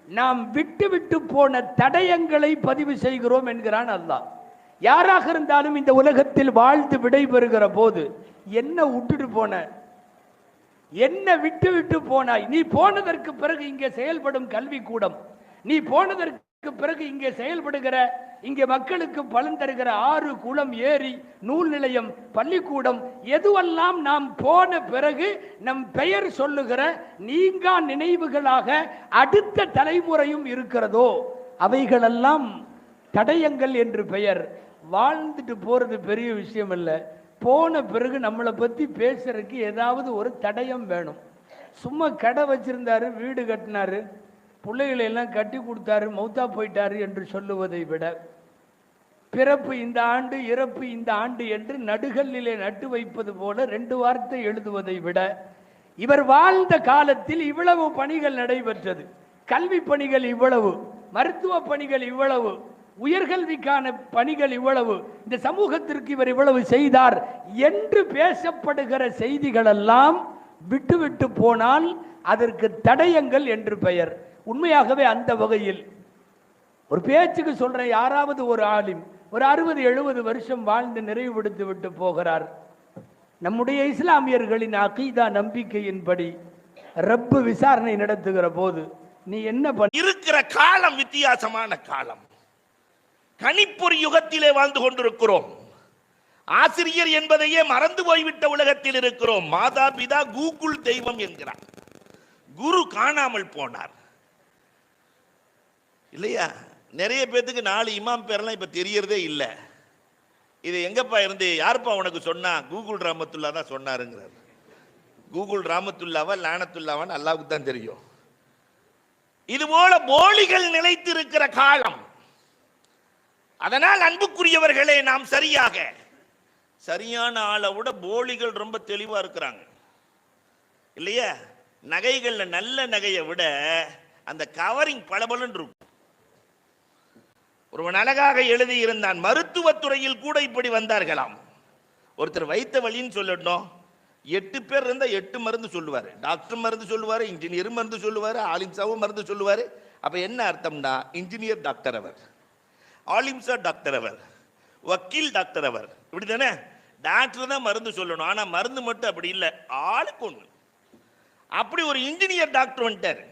நாம் விட்டு விட்டு போன தடயங்களை பதிவு செய்கிறோம் என்கிறான் அல்லாஹ். யாராக இருந்தாலும் இந்த உலகத்தில் வாழ்ந்து விடைபெறுகிற போது என்ன விட்டுட்டு போன, என்ன விட்டு விட்டு போனாய், நீ போனதற்கு பிறகு இங்கே செயல்படும் கல்வி கூடம், நீ போனதற்கு பிறகு இங்கே செயல்படுகிற, இங்கே மக்களுக்கு பலன் தருகிற ஆறு, குளம், ஏரி, நூல் நிலையம், பள்ளிக்கூடம், எதுவெல்லாம் நாம் போன பிறகு நம் பெயர் சொல்லுகிற நீங்கா நினைவுகளாக அடுத்த தலைமுறையும் இருக்கிறதோ அவைகளெல்லாம் தடயங்கள் என்று பெயர். வாழ்ந்துட்டு போறது பெரிய விஷயம் இல்லை, போன பிறகு நம்மளை பற்றி பேசுறதுக்கு ஏதாவது ஒரு தடயம் வேணும். சும்மா கடை வச்சிருந்தாரு, வீடு கட்டினாரு, பிள்ளைகளை எல்லாம் கட்டி கொடுத்தாரு, மௌத்தா போயிட்டாரு என்று சொல்லுவதை விட, பிறப்பு இந்த ஆண்டு இறப்பு இந்த ஆண்டு என்று நடுகல்லிலே நட்டு வைப்பது போல 2 வார்த்தை எழுதுவதை விட, இவர் வாழ்ந்த காலத்தில் இவ்வளவு பணிகள் நடைபெற்றது, கல்வி பணிகள் இவ்வளவு, மருத்துவ பணிகள் இவ்வளவு, உயர்கல்விக்கான பணிகள் இவ்வளவு, இந்த சமூகத்திற்கு இவர் இவ்வளவு செய்தார் என்று பேசப்படுகிற செய்திகளெல்லாம் விட்டுவிட்டு போனால் அதற்கு தடயங்கள் என்று பெயர். உண்மையாகவே அந்த வகையில் ஒரு பேச்சுக்கு சொல்றேன், யாராவது ஒரு ஆலிம் ஒரு 60-70 வருஷம் வாழ்ந்து நிறைவுபடுத்தி விட்டு போகிறார். நம்முடைய இஸ்லாமியர்களின் அகீதா நம்பிக்கையின்படி ரப்பு விசாரணை நடத்துகிற போது நீ என்ன பண்ண இருக்கிற காலம் வித்தியாசமான காலம். கணிப்பொறி யுகத்திலே வாழ்ந்து கொண்டிருக்கிறோம். ஆசிரியர் என்பதையே மறந்து போய்விட்ட உலகத்தில் இருக்கிறோம். மாதா பிதா கூகுள் தெய்வம் என்கிறார். குரு காணாமல் போனார் இல்லையா? நிறைய பேத்துக்கு 4 இமாம் பேரெல்லாம் இப்ப தெரியறதே இல்லை. இது எங்கப்பா இருந்து யாருப்பா உனக்கு சொன்னா? கூகுள் ராமத்துல்லா தான் சொன்னாருங்கிறார். கூகுள் ராமத்துல்லாவா லானத்துல்லாவான்னு அல்லாவுக்கு தான் தெரியும். இது போல போலிகள் நிலைத்திருக்கிற காலம். அதனால் அன்புக்குரியவர்களே, நாம் சரியான ஆளை விட போலிகள் ரொம்ப தெளிவா இருக்கிறாங்க இல்லையா? நகைகள்ல நல்ல நகையை விட அந்த கவரிங் பளபளன்னு இருக்கும். ஒருவன் அழகாக எழுதி இருந்தான், மருத்துவத்துறையில் கூட இப்படி வந்தார்களாம். ஒருத்தர் வைத்த வழின்னு சொல்லணும், 8 பேர் இருந்தா 8 மருந்து சொல்லுவாரு. டாக்டர் மருந்து சொல்லுவாரு, இன்ஜினியர் மருந்து சொல்லுவாரு, ஆலிம்சாவும் மருந்து சொல்லுவாரு. அப்ப என்ன அர்த்தம்னா, இன்ஜினியர் டாக்டர் அவர், ஆலிம்சா டாக்டர் அவர், வக்கீல் டாக்டர் அவர், இப்படிதானே? டாக்டர் தான் மருந்து சொல்லணும், ஆனா மருந்து மட்டும் அப்படி இல்லை, ஆளுக்கு ஒண்ணு. அப்படி ஒரு இன்ஜினியர் டாக்டர் வந்துட்டாரு,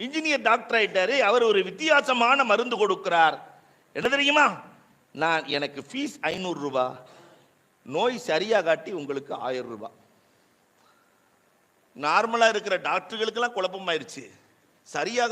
இன்ஜினியர் டாக்டர் ஆயிட்டாரு. அவர் ஒரு வித்தியாசமான மருந்து கொடுக்கிறார். என்ன தெரியுமா? எனக்கு ஃபீஸ் 500 ரூபாய், நோய் சரியா காட்டி உங்களுக்கு 1000 ரூபாய். நார்மலா இருக்கிற டாக்டர்களுக்கெல்லாம் குழப்பமாயிருச்சு. சரியாக